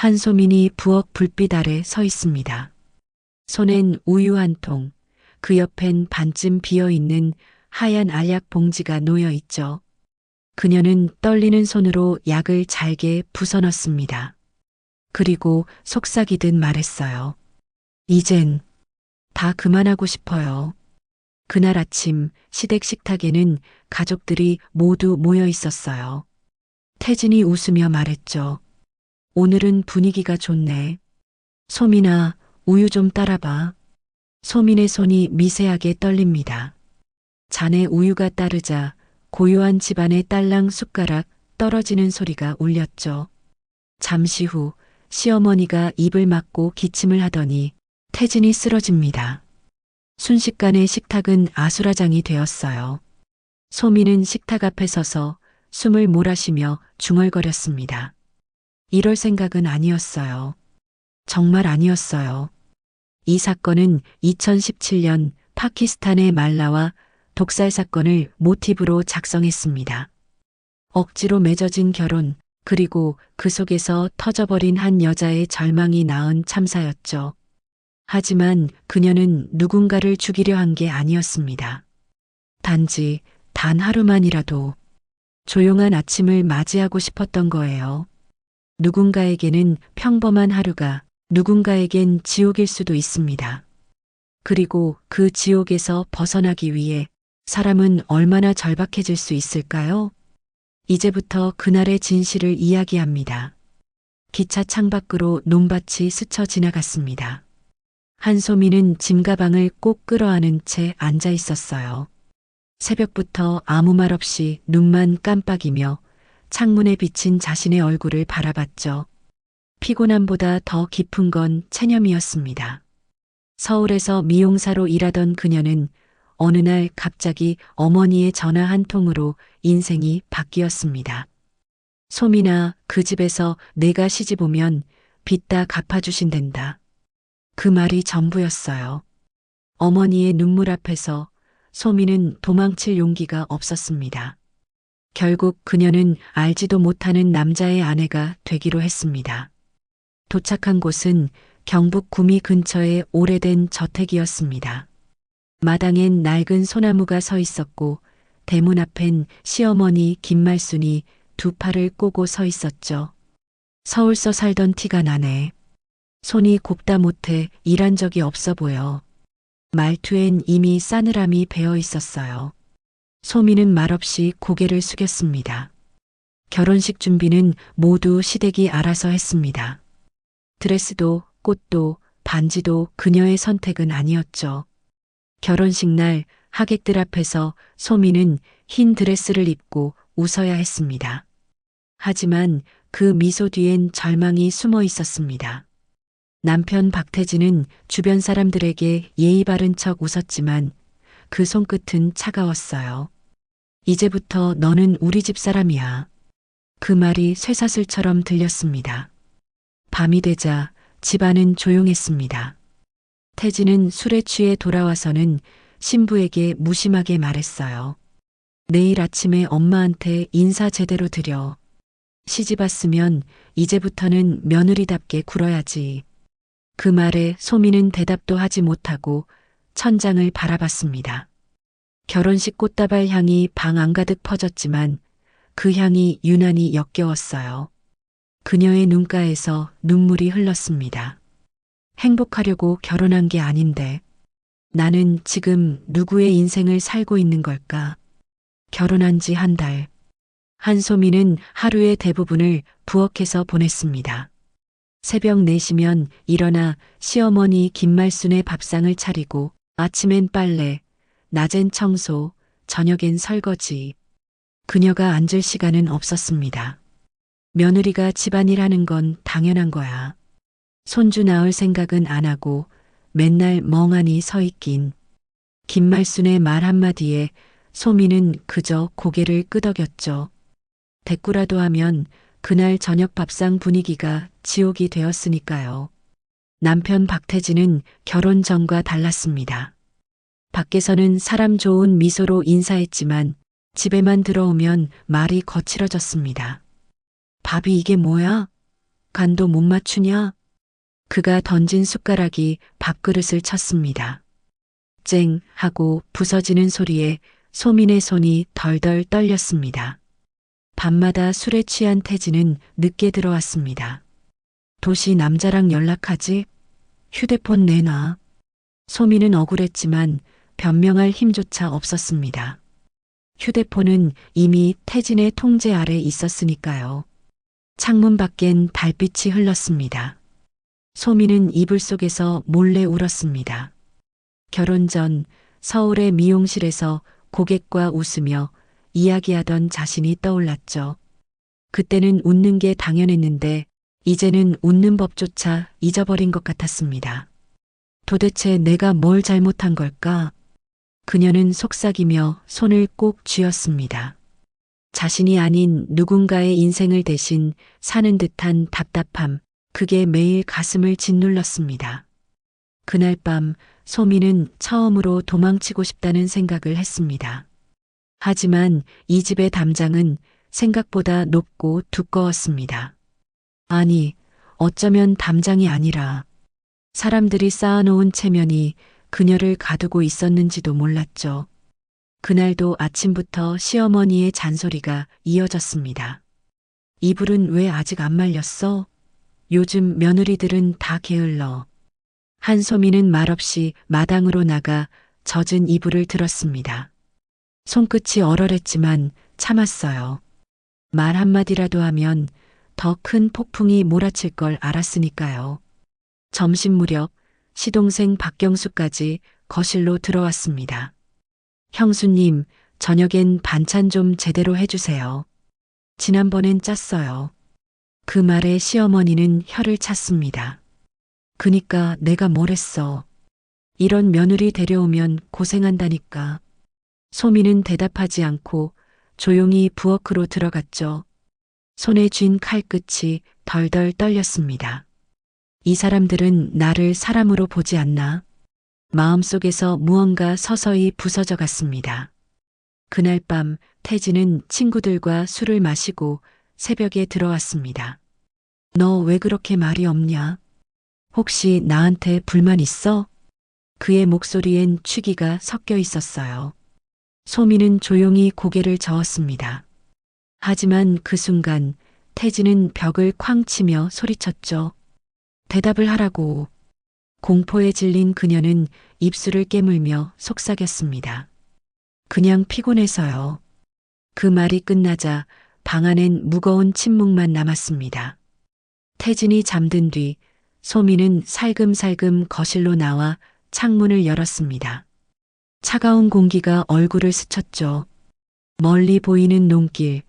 한소민이 부엌 불빛 아래 서 있습니다. 손엔 우유 한 통, 그 옆엔 반쯤 비어있는 하얀 알약 봉지가 놓여 있죠. 그녀는 떨리는 손으로 약을 잘게 부숴 넣습니다. 그리고 속삭이듯 말했어요. 이젠 다 그만하고 싶어요. 그날 아침 시댁 식탁에는 가족들이 모두 모여 있었어요. 태진이 웃으며 말했죠. 오늘은 분위기가 좋네. 소민아, 우유 좀 따라봐. 소민의 손이 미세하게 떨립니다. 잔에 우유가 따르자 고요한 집안의 딸랑 숟가락 떨어지는 소리가 울렸죠. 잠시 후 시어머니가 입을 막고 기침을 하더니 태진이 쓰러집니다. 순식간에 식탁은 아수라장이 되었어요. 소민은 식탁 앞에 서서 숨을 몰아쉬며 중얼거렸습니다. 이럴 생각은 아니었어요. 정말 아니었어요. 이 사건은 2017년 파키스탄의 말라와 독살 사건을 모티브로 작성했습니다. 억지로 맺어진 결혼, 그리고 그 속에서 터져버린 한 여자의 절망이 낳은 참사였죠. 하지만 그녀는 누군가를 죽이려 한 게 아니었습니다. 단지 단 하루만이라도 조용한 아침을 맞이하고 싶었던 거예요. 누군가에게는 평범한 하루가 누군가에겐 지옥일 수도 있습니다. 그리고 그 지옥에서 벗어나기 위해 사람은 얼마나 절박해질 수 있을까요? 이제부터 그날의 진실을 이야기합니다. 기차 창밖으로 논밭이 스쳐 지나갔습니다. 한소민은 짐가방을 꼭 끌어안은 채 앉아 있었어요. 새벽부터 아무 말 없이 눈만 깜빡이며 창문에 비친 자신의 얼굴을 바라봤죠. 피곤함보다 더 깊은 건 체념이었습니다. 서울에서 미용사로 일하던 그녀는 어느 날 갑자기 어머니의 전화 한 통으로 인생이 바뀌었습니다. 소민아, 그 집에서 내가 시집 오면 빚 다 갚아주신댄다. 그 말이 전부였어요. 어머니의 눈물 앞에서 소민은 도망칠 용기가 없었습니다. 결국 그녀는 알지도 못하는 남자의 아내가 되기로 했습니다. 도착한 곳은 경북 구미 근처의 오래된 저택이었습니다. 마당엔 낡은 소나무가 서 있었고 대문 앞엔 시어머니 김말순이 두 팔을 꼬고 서 있었죠. 서울서 살던 티가 나네. 손이 곱다 못해 일한 적이 없어 보여. 말투엔 이미 싸늘함이 배어 있었어요. 소민은 말없이 고개를 숙였습니다. 결혼식 준비는 모두 시댁이 알아서 했습니다. 드레스도 꽃도 반지도 그녀의 선택은 아니었죠. 결혼식 날 하객들 앞에서 소민은 흰 드레스를 입고 웃어야 했습니다. 하지만 그 미소 뒤엔 절망이 숨어 있었습니다. 남편 박태진은 주변 사람들에게 예의 바른 척 웃었지만 그 손끝은 차가웠어요. 이제부터 너는 우리 집 사람이야. 그 말이 쇠사슬처럼 들렸습니다. 밤이 되자 집안은 조용했습니다. 태진은 술에 취해 돌아와서는 신부에게 무심하게 말했어요. 내일 아침에 엄마한테 인사 제대로 드려. 시집 왔으면 이제부터는 며느리답게 굴어야지. 그 말에 소민은 대답도 하지 못하고 천장을 바라봤습니다. 결혼식 꽃다발 향이 방 안가득 퍼졌지만 그 향이 유난히 역겨웠어요. 그녀의 눈가에서 눈물이 흘렀습니다. 행복하려고 결혼한 게 아닌데 나는 지금 누구의 인생을 살고 있는 걸까? 결혼한 지 한 달. 한소민은 하루의 대부분을 부엌에서 보냈습니다. 새벽 4시면 일어나 시어머니 김말순의 밥상을 차리고 아침엔 빨래, 낮엔 청소, 저녁엔 설거지. 그녀가 앉을 시간은 없었습니다. 며느리가 집안일 하는 건 당연한 거야. 손주 낳을 생각은 안 하고 맨날 멍하니 서 있긴. 김말순의 말 한마디에 소민은 그저 고개를 끄덕였죠. 대꾸라도 하면 그날 저녁 밥상 분위기가 지옥이 되었으니까요. 남편 박태진은 결혼 전과 달랐습니다. 밖에서는 사람 좋은 미소로 인사했지만 집에만 들어오면 말이 거칠어졌습니다. 밥이 이게 뭐야? 간도 못 맞추냐? 그가 던진 숟가락이 밥그릇을 쳤습니다. 쨍 하고 부서지는 소리에 소민의 손이 덜덜 떨렸습니다. 밤마다 술에 취한 태진은 늦게 들어왔습니다. 도시 남자랑 연락하지? 휴대폰 내놔. 소민은 억울했지만 변명할 힘조차 없었습니다. 휴대폰은 이미 태진의 통제 아래 있었으니까요. 창문 밖엔 달빛이 흘렀습니다. 소민은 이불 속에서 몰래 울었습니다. 결혼 전 서울의 미용실에서 고객과 웃으며 이야기하던 자신이 떠올랐죠. 그때는 웃는 게 당연했는데 이제는 웃는 법조차 잊어버린 것 같았습니다. 도대체 내가 뭘 잘못한 걸까? 그녀는 속삭이며 손을 꼭 쥐었습니다. 자신이 아닌 누군가의 인생을 대신 사는 듯한 답답함, 그게 매일 가슴을 짓눌렀습니다. 그날 밤 소민은 처음으로 도망치고 싶다는 생각을 했습니다. 하지만 이 집의 담장은 생각보다 높고 두꺼웠습니다. 아니, 어쩌면 담장이 아니라 사람들이 쌓아놓은 체면이 그녀를 가두고 있었는지도 몰랐죠. 그날도 아침부터 시어머니의 잔소리가 이어졌습니다. 이불은 왜 아직 안 말렸어? 요즘 며느리들은 다 게을러. 한소민은 말없이 마당으로 나가 젖은 이불을 들었습니다. 손끝이 얼얼했지만 참았어요. 말 한마디라도 하면 더 큰 폭풍이 몰아칠 걸 알았으니까요. 점심 무렵 시동생 박경수까지 거실로 들어왔습니다. 형수님, 저녁엔 반찬 좀 제대로 해주세요. 지난번엔 짰어요. 그 말에 시어머니는 혀를 찼습니다. 그니까 내가 뭘 했어. 이런 며느리 데려오면 고생한다니까. 소민은 대답하지 않고 조용히 부엌으로 들어갔죠. 손에 쥔 칼끝이 덜덜 떨렸습니다. 이 사람들은 나를 사람으로 보지 않나? 마음속에서 무언가 서서히 부서져 갔습니다. 그날 밤 태진은 친구들과 술을 마시고 새벽에 들어왔습니다. 너 왜 그렇게 말이 없냐? 혹시 나한테 불만 있어? 그의 목소리엔 취기가 섞여 있었어요. 소민은 조용히 고개를 저었습니다. 하지만 그 순간 태진은 벽을 쾅 치며 소리쳤죠. 대답을 하라고. 공포에 질린 그녀는 입술을 깨물며 속삭였습니다. 그냥 피곤해서요. 그 말이 끝나자 방 안엔 무거운 침묵만 남았습니다. 태진이 잠든 뒤 소민은 살금살금 거실로 나와 창문을 열었습니다. 차가운 공기가 얼굴을 스쳤죠. 멀리 보이는 논길,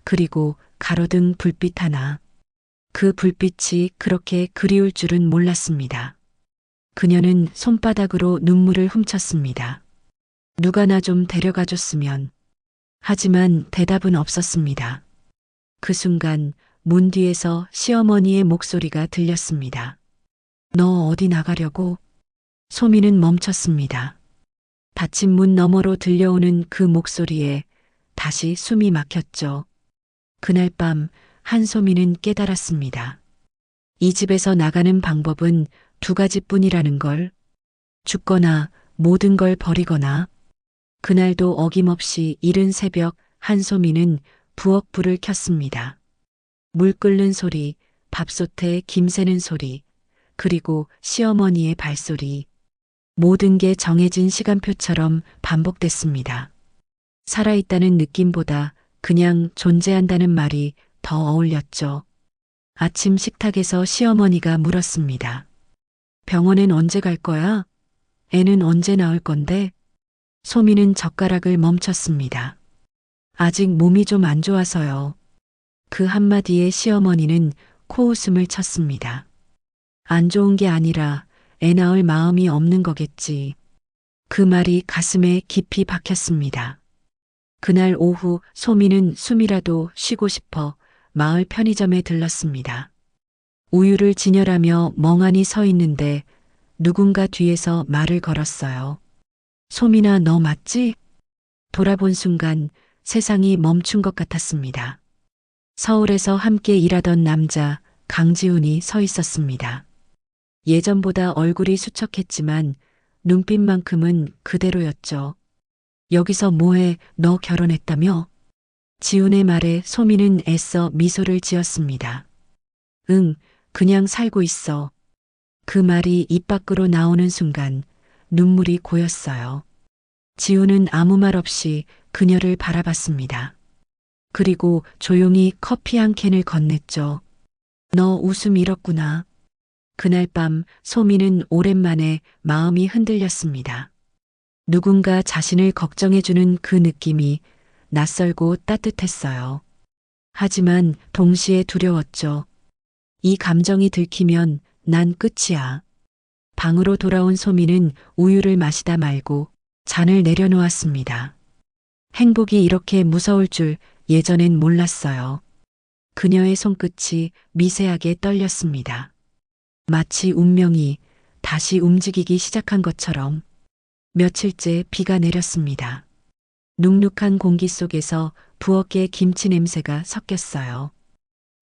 그리고 가로등 불빛 하나. 그 불빛이 그렇게 그리울 줄은 몰랐습니다. 그녀는 손바닥으로 눈물을 훔쳤습니다. 누가 나 좀 데려가 줬으면. 하지만 대답은 없었습니다. 그 순간 문 뒤에서 시어머니의 목소리가 들렸습니다. 너 어디 나가려고? 소민은 멈췄습니다. 닫힌 문 너머로 들려오는 그 목소리에 다시 숨이 막혔죠. 그날 밤 한소민은 깨달았습니다. 이 집에서 나가는 방법은 두 가지뿐이라는 걸. 죽거나 모든 걸 버리거나. 그날도 어김없이 이른 새벽 한소민은 부엌 불을 켰습니다. 물 끓는 소리, 밥솥에 김 새는 소리, 그리고 시어머니의 발소리. 모든 게 정해진 시간표처럼 반복됐습니다. 살아있다는 느낌보다 그냥 존재한다는 말이 더 어울렸죠. 아침 식탁에서 시어머니가 물었습니다. 병원엔 언제 갈 거야? 애는 언제 나올 건데? 소민은 젓가락을 멈췄습니다. 아직 몸이 좀 안 좋아서요. 그 한마디에 시어머니는 코웃음을 쳤습니다. 안 좋은 게 아니라 애 낳을 마음이 없는 거겠지. 그 말이 가슴에 깊이 박혔습니다. 그날 오후 소민은 숨이라도 쉬고 싶어 마을 편의점에 들렀습니다. 우유를 진열하며 멍하니 서 있는데 누군가 뒤에서 말을 걸었어요. 소민아, 너 맞지? 돌아본 순간 세상이 멈춘 것 같았습니다. 서울에서 함께 일하던 남자, 강지훈이 서 있었습니다. 예전보다 얼굴이 수척했지만 눈빛만큼은 그대로였죠. 여기서 뭐해, 너 결혼했다며? 지훈의 말에 소미는 애써 미소를 지었습니다. 응, 그냥 살고 있어. 그 말이 입 밖으로 나오는 순간 눈물이 고였어요. 지훈은 아무 말 없이 그녀를 바라봤습니다. 그리고 조용히 커피 한 캔을 건넸죠. 너 웃음 잃었구나. 그날 밤 소미는 오랜만에 마음이 흔들렸습니다. 누군가 자신을 걱정해주는 그 느낌이 낯설고 따뜻했어요. 하지만 동시에 두려웠죠. 이 감정이 들키면 난 끝이야. 방으로 돌아온 소미는 우유를 마시다 말고 잔을 내려놓았습니다. 행복이 이렇게 무서울 줄 예전엔 몰랐어요. 그녀의 손끝이 미세하게 떨렸습니다. 마치 운명이 다시 움직이기 시작한 것처럼. 며칠째 비가 내렸습니다. 눅눅한 공기 속에서 부엌의 김치 냄새가 섞였어요.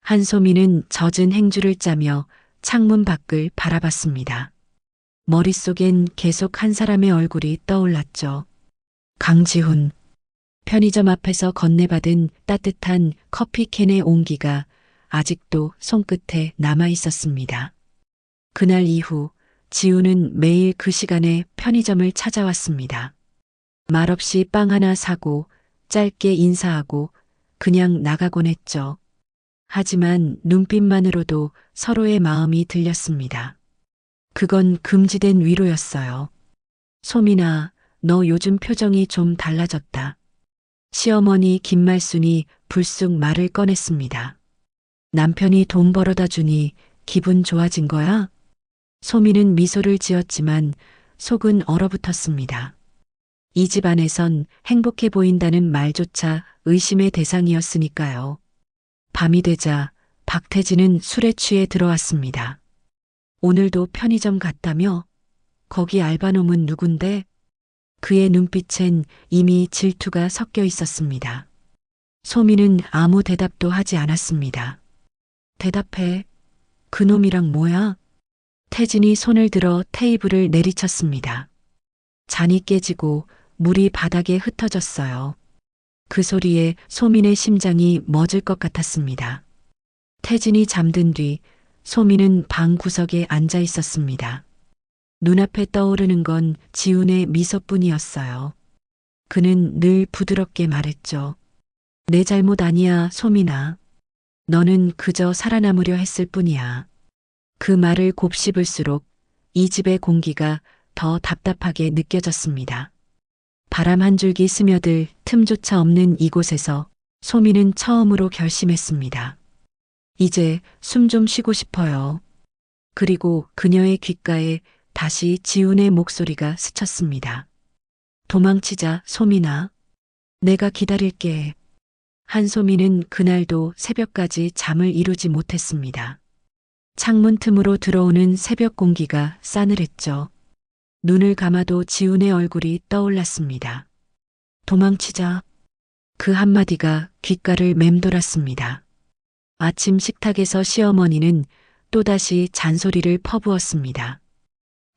한소미는 젖은 행주를 짜며 창문 밖을 바라봤습니다. 머릿속엔 계속 한 사람의 얼굴이 떠올랐죠. 강지훈. 편의점 앞에서 건네받은 따뜻한 커피캔의 온기가 아직도 손끝에 남아 있었습니다. 그날 이후 지훈은 매일 그 시간에 편의점을 찾아왔습니다. 말없이 빵 하나 사고 짧게 인사하고 그냥 나가곤 했죠. 하지만 눈빛만으로도 서로의 마음이 들렸습니다. 그건 금지된 위로였어요. 소민아, 너 요즘 표정이 좀 달라졌다. 시어머니 김말순이 불쑥 말을 꺼냈습니다. 남편이 돈 벌어다 주니 기분 좋아진 거야? 소미는 미소를 지었지만 속은 얼어붙었습니다. 이 집안에선 행복해 보인다는 말조차 의심의 대상이었으니까요. 밤이 되자 박태진은 술에 취해 들어왔습니다. 오늘도 편의점 갔다며? 거기 알바놈은 누군데? 그의 눈빛엔 이미 질투가 섞여 있었습니다. 소미는 아무 대답도 하지 않았습니다. 대답해. 그놈이랑 뭐야? 태진이 손을 들어 테이블을 내리쳤습니다. 잔이 깨지고 물이 바닥에 흩어졌어요. 그 소리에 소민의 심장이 멎을 것 같았습니다. 태진이 잠든 뒤 소민은 방 구석에 앉아 있었습니다. 눈앞에 떠오르는 건 지훈의 미소뿐이었어요. 그는 늘 부드럽게 말했죠. 내 잘못 아니야, 소민아. 너는 그저 살아남으려 했을 뿐이야. 그 말을 곱씹을수록 이 집의 공기가 더 답답하게 느껴졌습니다. 바람 한 줄기 스며들 틈조차 없는 이곳에서 소미는 처음으로 결심했습니다. 이제 숨 좀 쉬고 싶어요. 그리고 그녀의 귓가에 다시 지훈의 목소리가 스쳤습니다. 도망치자, 소민아. 내가 기다릴게. 한소미는 그날도 새벽까지 잠을 이루지 못했습니다. 창문 틈으로 들어오는 새벽 공기가 싸늘했죠. 눈을 감아도 지훈의 얼굴이 떠올랐습니다. 도망치자. 그 한마디가 귓가를 맴돌았습니다. 아침 식탁에서 시어머니는 또다시 잔소리를 퍼부었습니다.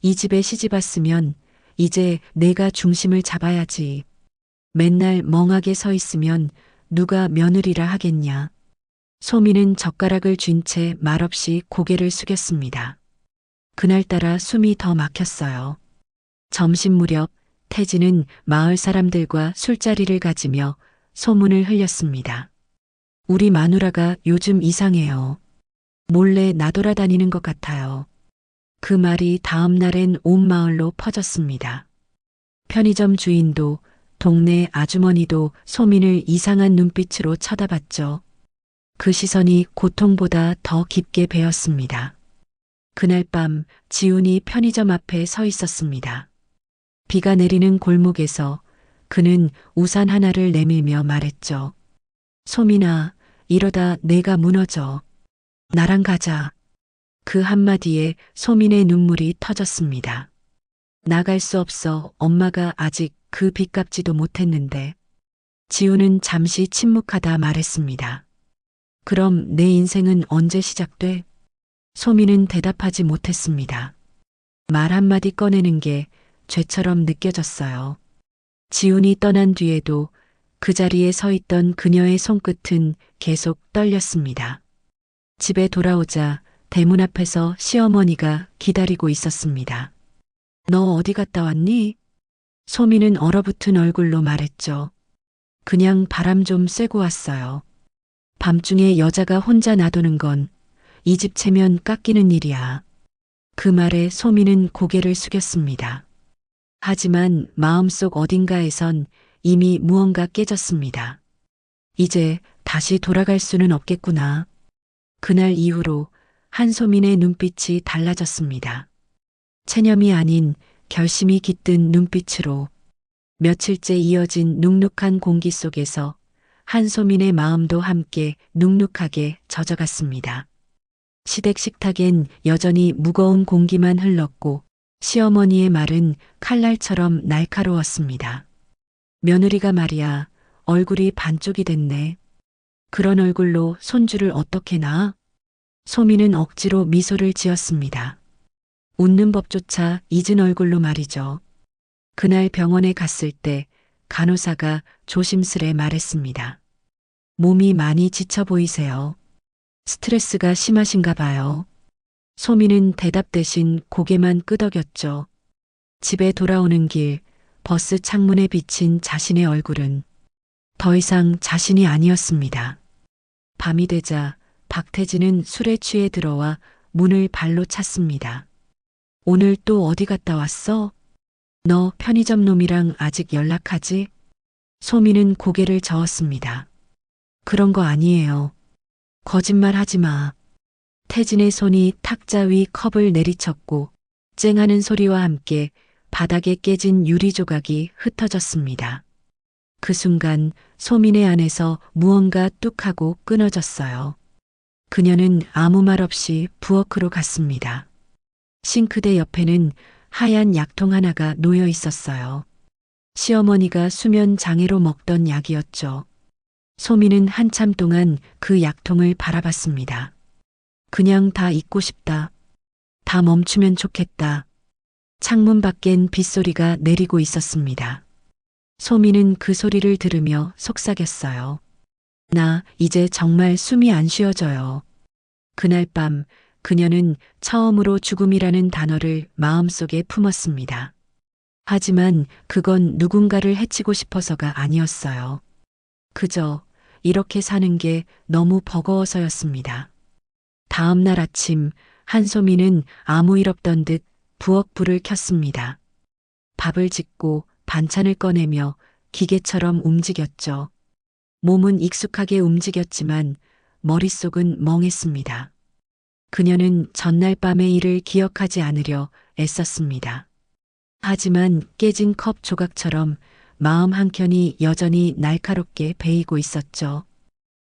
이 집에 시집 왔으면 이제 내가 중심을 잡아야지. 맨날 멍하게 서 있으면 누가 며느리라 하겠냐. 소미는 젓가락을 쥔 채 말없이 고개를 숙였습니다. 그날따라 숨이 더 막혔어요. 점심 무렵 태진은 마을 사람들과 술자리를 가지며 소문을 흘렸습니다. 우리 마누라가 요즘 이상해요. 몰래 나돌아다니는 것 같아요. 그 말이 다음 날엔 온 마을로 퍼졌습니다. 편의점 주인도 동네 아주머니도 소민을 이상한 눈빛으로 쳐다봤죠. 그 시선이 고통보다 더 깊게 베었습니다. 그날 밤 지훈이 편의점 앞에 서 있었습니다. 비가 내리는 골목에서 그는 우산 하나를 내밀며 말했죠. 소민아, 이러다 내가 무너져. 나랑 가자. 그 한마디에 소민의 눈물이 터졌습니다. 나갈 수 없어. 엄마가 아직 그 빚 갚지도 못했는데. 지훈은 잠시 침묵하다 말했습니다. 그럼 내 인생은 언제 시작돼? 소미는 대답하지 못했습니다. 말 한마디 꺼내는 게 죄처럼 느껴졌어요. 지훈이 떠난 뒤에도 그 자리에 서 있던 그녀의 손끝은 계속 떨렸습니다. 집에 돌아오자 대문 앞에서 시어머니가 기다리고 있었습니다. 너 어디 갔다 왔니? 소미는 얼어붙은 얼굴로 말했죠. 그냥 바람 좀 쐬고 왔어요. 밤중에 여자가 혼자 놔두는 건 이 집 체면 깎이는 일이야. 그 말에 소미는 고개를 숙였습니다. 하지만 마음속 어딘가에선 이미 무언가 깨졌습니다. 이제 다시 돌아갈 수는 없겠구나. 그날 이후로 한소민의 눈빛이 달라졌습니다. 체념이 아닌 결심이 깃든 눈빛으로 며칠째 이어진 눅눅한 공기 속에서 한소민의 마음도 함께 눅눅하게 젖어갔습니다. 시댁 식탁엔 여전히 무거운 공기만 흘렀고 시어머니의 말은 칼날처럼 날카로웠습니다. 며느리가 말이야 얼굴이 반쪽이 됐네. 그런 얼굴로 손주를 어떻게 낳아? 소미는 억지로 미소를 지었습니다. 웃는 법조차 잊은 얼굴로 말이죠. 그날 병원에 갔을 때 간호사가 조심스레 말했습니다. 몸이 많이 지쳐 보이세요. 스트레스가 심하신가 봐요. 소미는 대답 대신 고개만 끄덕였죠. 집에 돌아오는 길 버스 창문에 비친 자신의 얼굴은 더 이상 자신이 아니었습니다. 밤이 되자 박태진은 술에 취해 들어와 문을 발로 찼습니다. 오늘 또 어디 갔다 왔어? 너 편의점 놈이랑 아직 연락하지? 소미는 고개를 저었습니다. 그런 거 아니에요. 거짓말 하지 마. 태진의 손이 탁자 위 컵을 내리쳤고 쨍하는 소리와 함께 바닥에 깨진 유리 조각이 흩어졌습니다. 그 순간 소민의 안에서 무언가 뚝 하고 끊어졌어요. 그녀는 아무 말 없이 부엌으로 갔습니다. 싱크대 옆에는 하얀 약통 하나가 놓여 있었어요. 시어머니가 수면 장애로 먹던 약이었죠. 소미는 한참 동안 그 약통을 바라봤습니다. 그냥 다 잊고 싶다. 다 멈추면 좋겠다. 창문 밖엔 빗소리가 내리고 있었습니다. 소미는 그 소리를 들으며 속삭였어요. 나 이제 정말 숨이 안 쉬어져요. 그날 밤 그녀는 처음으로 죽음이라는 단어를 마음속에 품었습니다. 하지만 그건 누군가를 해치고 싶어서가 아니었어요. 그저 이렇게 사는 게 너무 버거워서였습니다. 다음 날 아침 한소미는 아무 일 없던 듯 부엌 불을 켰습니다. 밥을 짓고 반찬을 꺼내며 기계처럼 움직였죠. 몸은 익숙하게 움직였지만 머릿속은 멍했습니다. 그녀는 전날 밤의 일을 기억하지 않으려 애썼습니다. 하지만 깨진 컵 조각처럼 마음 한켠이 여전히 날카롭게 베이고 있었죠.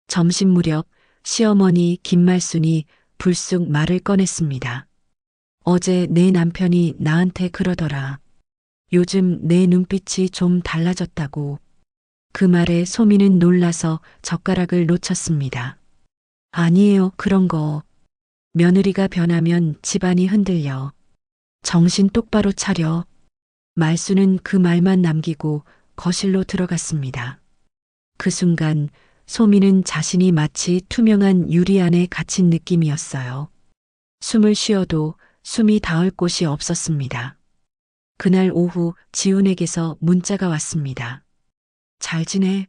점심 무렵 시어머니 김말순이 불쑥 말을 꺼냈습니다. 어제 내 남편이 나한테 그러더라. 요즘 내 눈빛이 좀 달라졌다고. 그 말에 소미는 놀라서 젓가락을 놓쳤습니다. 아니에요, 그런 거. 며느리가 변하면 집안이 흔들려. 정신 똑바로 차려. 말수는 그 말만 남기고 거실로 들어갔습니다. 그 순간 소미는 자신이 마치 투명한 유리 안에 갇힌 느낌이었어요. 숨을 쉬어도 숨이 닿을 곳이 없었습니다. 그날 오후 지훈에게서 문자가 왔습니다. 잘 지내?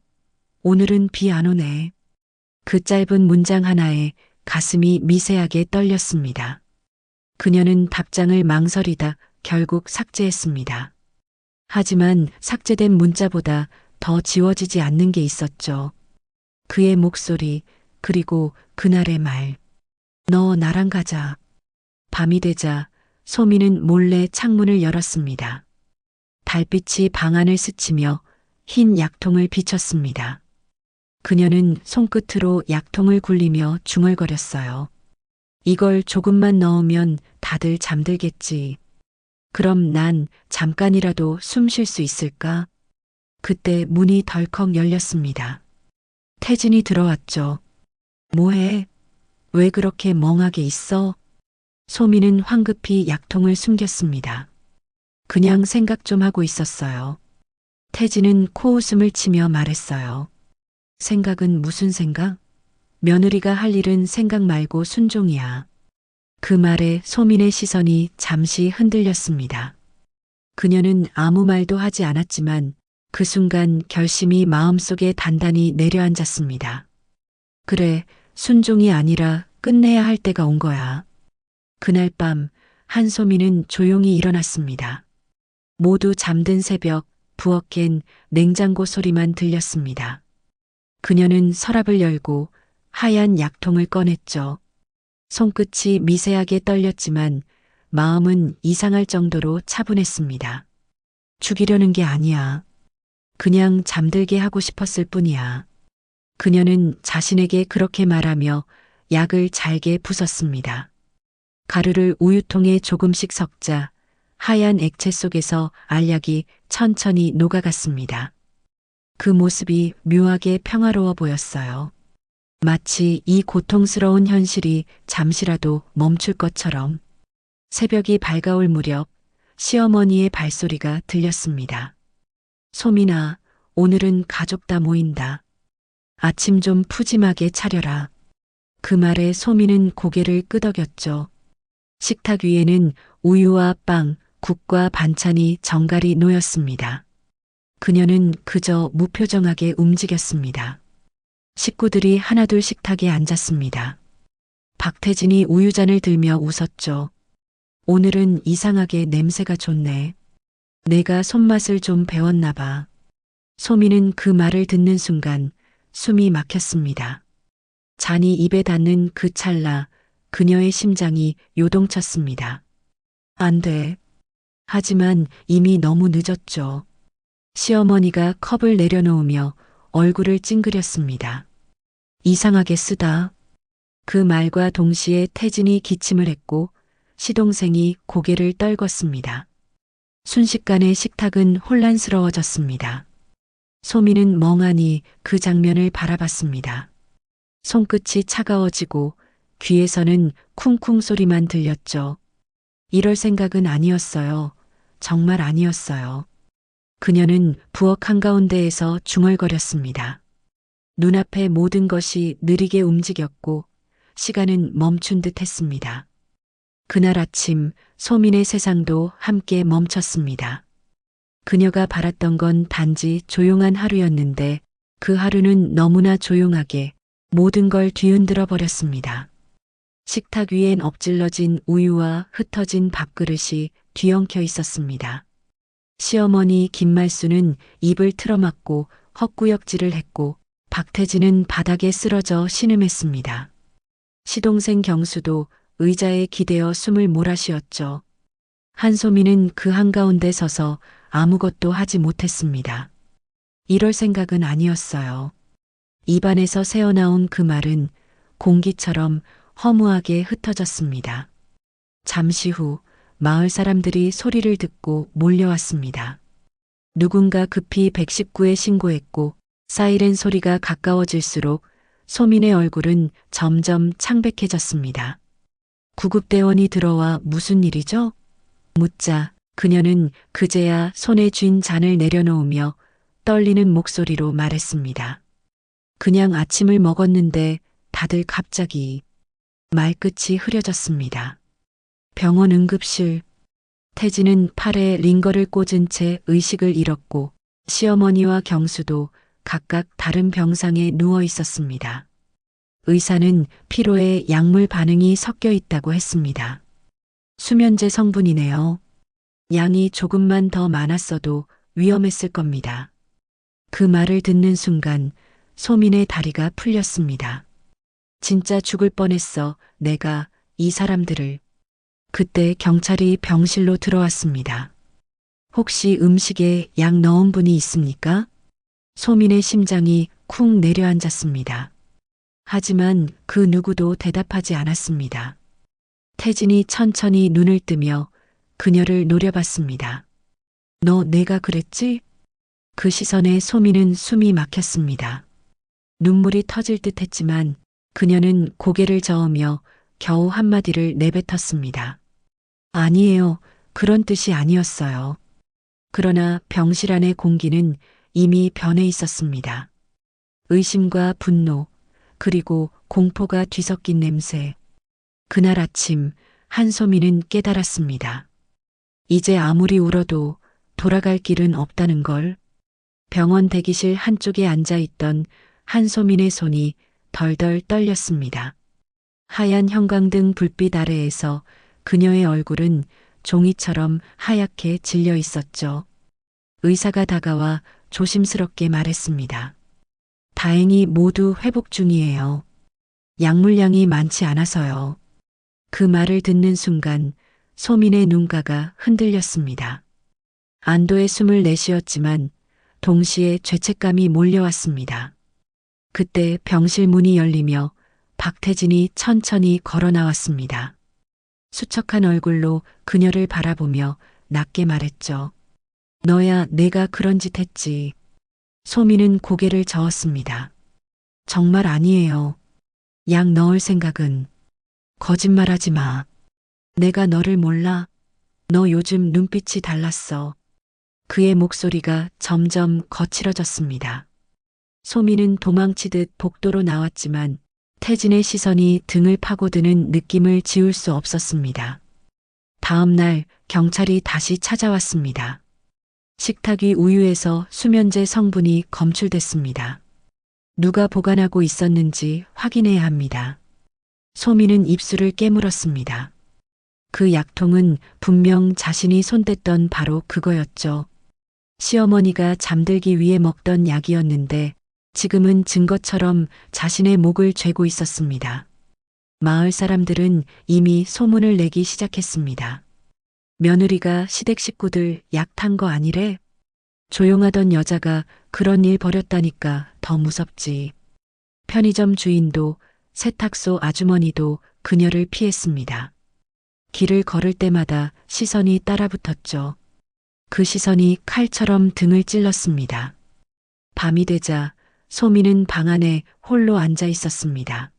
오늘은 비 안 오네. 그 짧은 문장 하나에 가슴이 미세하게 떨렸습니다. 그녀는 답장을 망설이다 결국 삭제했습니다. 하지만 삭제된 문자보다 더 지워지지 않는 게 있었죠. 그의 목소리, 그리고 그날의 말. 너 나랑 가자. 밤이 되자 소미는 몰래 창문을 열었습니다. 달빛이 방 안을 스치며 흰 약통을 비쳤습니다. 그녀는 손끝으로 약통을 굴리며 중얼거렸어요. 이걸 조금만 넣으면 다들 잠들겠지. 그럼 난 잠깐이라도 숨 쉴 수 있을까? 그때 문이 덜컥 열렸습니다. 태진이 들어왔죠. 뭐해? 왜 그렇게 멍하게 있어? 소민은 황급히 약통을 숨겼습니다. 그냥 생각 좀 하고 있었어요. 태진은 코웃음을 치며 말했어요. 생각은 무슨 생각? 며느리가 할 일은 생각 말고 순종이야. 그 말에 소민의 시선이 잠시 흔들렸습니다. 그녀는 아무 말도 하지 않았지만 그 순간 결심이 마음속에 단단히 내려앉았습니다. 그래, 순종이 아니라 끝내야 할 때가 온 거야. 그날 밤 한소민은 조용히 일어났습니다. 모두 잠든 새벽 부엌엔 냉장고 소리만 들렸습니다. 그녀는 서랍을 열고 하얀 약통을 꺼냈죠. 손끝이 미세하게 떨렸지만 마음은 이상할 정도로 차분했습니다. 죽이려는 게 아니야. 그냥 잠들게 하고 싶었을 뿐이야. 그녀는 자신에게 그렇게 말하며 약을 잘게 부쉈습니다. 가루를 우유통에 조금씩 섞자 하얀 액체 속에서 알약이 천천히 녹아갔습니다. 그 모습이 묘하게 평화로워 보였어요. 마치 이 고통스러운 현실이 잠시라도 멈출 것처럼. 새벽이 밝아올 무렵 시어머니의 발소리가 들렸습니다. 소민아, 오늘은 가족 다 모인다. 아침 좀 푸짐하게 차려라. 그 말에 소민은 고개를 끄덕였죠. 식탁 위에는 우유와 빵, 국과 반찬이 정갈이 놓였습니다. 그녀는 그저 무표정하게 움직였습니다. 식구들이 하나둘 식탁에 앉았습니다. 박태진이 우유잔을 들며 웃었죠. 오늘은 이상하게 냄새가 좋네. 내가 손맛을 좀 배웠나 봐. 소민은 그 말을 듣는 순간 숨이 막혔습니다. 잔이 입에 닿는 그 찰나 그녀의 심장이 요동쳤습니다. 안 돼. 하지만 이미 너무 늦었죠. 시어머니가 컵을 내려놓으며 얼굴을 찡그렸습니다. 이상하게 쓰다. 그 말과 동시에 태진이 기침을 했고 시동생이 고개를 떨궜습니다. 순식간에 식탁은 혼란스러워졌습니다. 소민은 멍하니 그 장면을 바라봤습니다. 손끝이 차가워지고 귀에서는 쿵쿵 소리만 들렸죠. 이럴 생각은 아니었어요. 정말 아니었어요. 그녀는 부엌 한가운데에서 중얼거렸습니다. 눈앞의 모든 것이 느리게 움직였고 시간은 멈춘 듯 했습니다. 그날 아침 소민의 세상도 함께 멈췄습니다. 그녀가 바랐던 건 단지 조용한 하루였는데 그 하루는 너무나 조용하게 모든 걸 뒤흔들어 버렸습니다. 식탁 위엔 엎질러진 우유와 흩어진 밥그릇이 뒤엉켜 있었습니다. 시어머니 김말수는 입을 틀어막고 헛구역질을 했고 박태진은 바닥에 쓰러져 신음했습니다. 시동생 경수도 의자에 기대어 숨을 몰아쉬었죠. 한소민은 그 한가운데 서서 아무것도 하지 못했습니다. 이럴 생각은 아니었어요. 입안에서 새어나온 그 말은 공기처럼 허무하게 흩어졌습니다. 잠시 후 마을 사람들이 소리를 듣고 몰려왔습니다. 누군가 급히 119에 신고했고 사이렌 소리가 가까워질수록 소민의 얼굴은 점점 창백해졌습니다. 구급대원이 들어와 무슨 일이죠? 묻자 그녀는 그제야 손에 쥔 잔을 내려놓으며 떨리는 목소리로 말했습니다. 그냥 아침을 먹었는데 다들 갑자기. 말끝이 흐려졌습니다. 병원 응급실. 태진은 팔에 링거를 꽂은 채 의식을 잃었고 시어머니와 경수도 각각 다른 병상에 누워 있었습니다. 의사는 피로에 약물 반응이 섞여 있다고 했습니다. 수면제 성분이네요. 양이 조금만 더 많았어도 위험했을 겁니다. 그 말을 듣는 순간 소민의 다리가 풀렸습니다. 진짜 죽을 뻔했어. 내가 이 사람들을. 그때 경찰이 병실로 들어왔습니다. 혹시 음식에 약 넣은 분이 있습니까? 소민의 심장이 쿵 내려앉았습니다. 하지만 그 누구도 대답하지 않았습니다. 태진이 천천히 눈을 뜨며 그녀를 노려봤습니다. 너 내가 그랬지? 그 시선에 소민은 숨이 막혔습니다. 눈물이 터질 듯 했지만 그녀는 고개를 저으며 겨우 한마디를 내뱉었습니다. 아니에요. 그런 뜻이 아니었어요. 그러나 병실 안의 공기는 이미 변해 있었습니다. 의심과 분노, 그리고 공포가 뒤섞인 냄새. 그날 아침 한소미는 깨달았습니다. 이제 아무리 울어도 돌아갈 길은 없다는 걸. 병원 대기실 한쪽에 앉아 있던 한소민의 손이 덜덜 떨렸습니다. 하얀 형광등 불빛 아래에서 그녀의 얼굴은 종이처럼 하얗게 질려 있었죠. 의사가 다가와 조심스럽게 말했습니다. 다행히 모두 회복 중이에요. 약물량이 많지 않아서요. 그 말을 듣는 순간 소민의 눈가가 흔들렸습니다. 안도의 숨을 내쉬었지만 동시에 죄책감이 몰려왔습니다. 그때 병실 문이 열리며 박태진이 천천히 걸어 나왔습니다. 수척한 얼굴로 그녀를 바라보며 낮게 말했죠. 너야 내가 그런 짓 했지. 소민은 고개를 저었습니다. 정말 아니에요. 약 넣을 생각은. 거짓말하지 마. 내가 너를 몰라. 너 요즘 눈빛이 달랐어. 그의 목소리가 점점 거칠어졌습니다. 소민은 도망치듯 복도로 나왔지만 태진의 시선이 등을 파고드는 느낌을 지울 수 없었습니다. 다음 날 경찰이 다시 찾아왔습니다. 식탁 위 우유에서 수면제 성분이 검출됐습니다. 누가 보관하고 있었는지 확인해야 합니다. 소민은 입술을 깨물었습니다. 그 약통은 분명 자신이 손댔던 바로 그거였죠. 시어머니가 잠들기 위해 먹던 약이었는데 지금은 증거처럼 자신의 목을 죄고 있었습니다. 마을 사람들은 이미 소문을 내기 시작했습니다. 며느리가 시댁 식구들 약 탄 거 아니래? 조용하던 여자가 그런 일 벌였다니까 더 무섭지. 편의점 주인도 세탁소 아주머니도 그녀를 피했습니다. 길을 걸을 때마다 시선이 따라붙었죠. 그 시선이 칼처럼 등을 찔렀습니다. 밤이 되자 소민은 방 안에 홀로 앉아 있었습니다.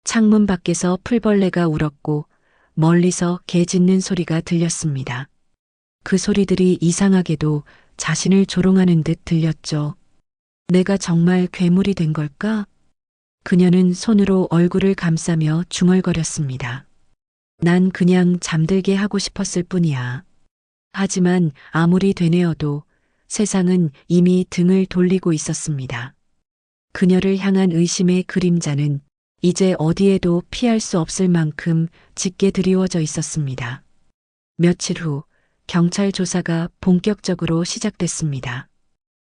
창문 밖에서 풀벌레가 울었고 멀리서 개 짖는 소리가 들렸습니다. 그 소리들이 이상하게도 자신을 조롱하는 듯 들렸죠. 내가 정말 괴물이 된 걸까? 그녀는 손으로 얼굴을 감싸며 중얼거렸습니다. 난 그냥 잠들게 하고 싶었을 뿐이야. 하지만 아무리 되뇌어도 세상은 이미 등을 돌리고 있었습니다. 그녀를 향한 의심의 그림자는 이제 어디에도 피할 수 없을 만큼 짙게 드리워져 있었습니다. 며칠 후 경찰 조사가 본격적으로 시작됐습니다.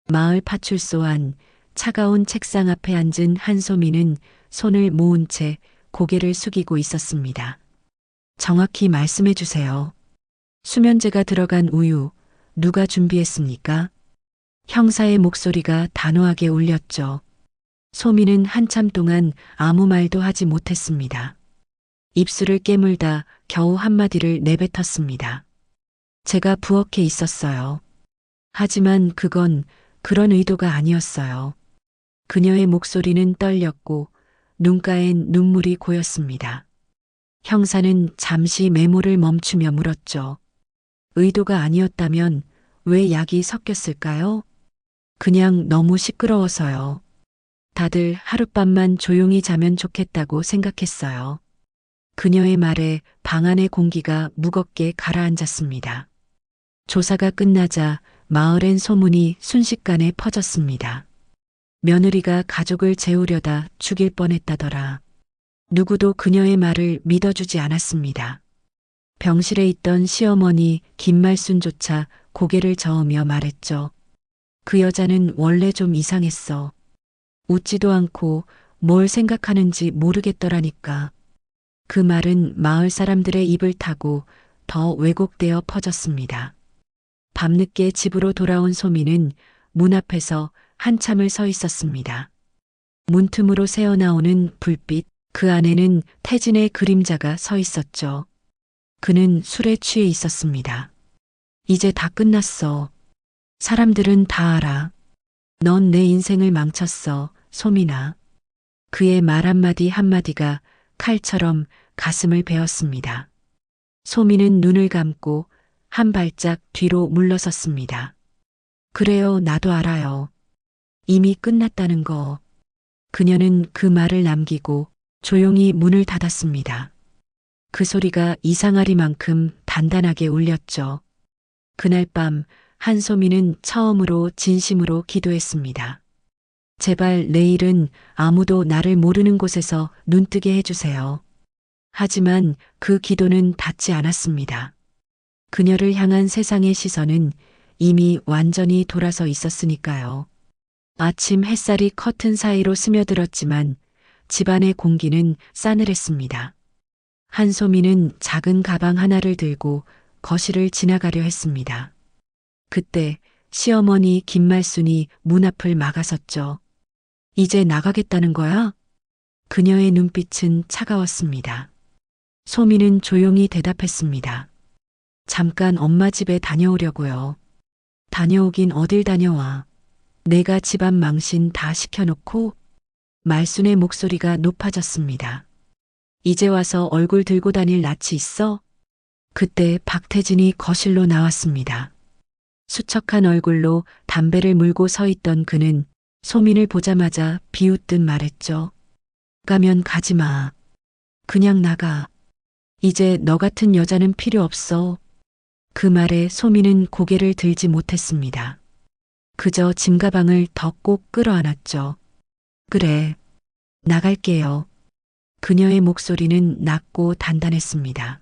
마을 파출소 안 차가운 책상 앞에 앉은 한소민은 손을 모은 채 고개를 숙이고 있었습니다. 정확히 말씀해 주세요. 수면제가 들어간 우유 누가 준비했습니까? 형사의 목소리가 단호하게 울렸죠. 소민은 한참 동안 아무 말도 하지 못했습니다. 입술을 깨물다 겨우 한마디를 내뱉었습니다. 제가 부엌에 있었어요. 하지만 그건 그런 의도가 아니었어요. 그녀의 목소리는 떨렸고 눈가엔 눈물이 고였습니다. 형사는 잠시 메모를 멈추며 물었죠. 의도가 아니었다면 왜 약이 섞였을까요? 그냥 너무 시끄러워서요. 다들 하룻밤만 조용히 자면 좋겠다고 생각했어요. 그녀의 말에 방 안의 공기가 무겁게 가라앉았습니다. 조사가 끝나자 마을엔 소문이 순식간에 퍼졌습니다. 며느리가 가족을 재우려다 죽일 뻔했다더라. 누구도 그녀의 말을 믿어주지 않았습니다. 병실에 있던 시어머니 김말순조차 고개를 저으며 말했죠. 그 여자는 원래 좀 이상했어. 웃지도 않고 뭘 생각하는지 모르겠더라니까. 그 말은 마을 사람들의 입을 타고 더 왜곡되어 퍼졌습니다. 밤늦게 집으로 돌아온 소민은 문 앞에서 한참을 서 있었습니다. 문틈으로 새어나오는 불빛, 그 안에는 태진의 그림자가 서 있었죠. 그는 술에 취해 있었습니다. 이제 다 끝났어. 사람들은 다 알아. 넌 내 인생을 망쳤어, 소민아. 그의 말 한마디 한마디가 칼처럼 가슴을 베었습니다. 소미는 눈을 감고 한 발짝 뒤로 물러섰습니다. 그래요, 나도 알아요. 이미 끝났다는 거. 그녀는 그 말을 남기고 조용히 문을 닫았습니다. 그 소리가 이상하리만큼 단단하게 울렸죠. 그날 밤 한소미는 처음으로 진심으로 기도했습니다. 제발 내일은 아무도 나를 모르는 곳에서 눈뜨게 해주세요. 하지만 그 기도는 닿지 않았습니다. 그녀를 향한 세상의 시선은 이미 완전히 돌아서 있었으니까요. 아침 햇살이 커튼 사이로 스며들었지만 집안의 공기는 싸늘했습니다. 한소미는 작은 가방 하나를 들고 거실을 지나가려 했습니다. 그때 시어머니 김말순이 문 앞을 막아섰죠. 이제 나가겠다는 거야? 그녀의 눈빛은 차가웠습니다. 소미는 조용히 대답했습니다. 잠깐 엄마 집에 다녀오려고요. 다녀오긴 어딜 다녀와. 내가 집안 망신 다 시켜놓고. 말순의 목소리가 높아졌습니다. 이제 와서 얼굴 들고 다닐 낯이 있어? 그때 박태진이 거실로 나왔습니다. 수척한 얼굴로 담배를 물고 서 있던 그는 소민을 보자마자 비웃듯 말했죠. 가면 가지 마. 그냥 나가. 이제 너 같은 여자는 필요 없어. 그 말에 소민은 고개를 들지 못했습니다. 그저 짐가방을 더 꼭 끌어안았죠. 그래, 나갈게요. 그녀의 목소리는 낮고 단단했습니다.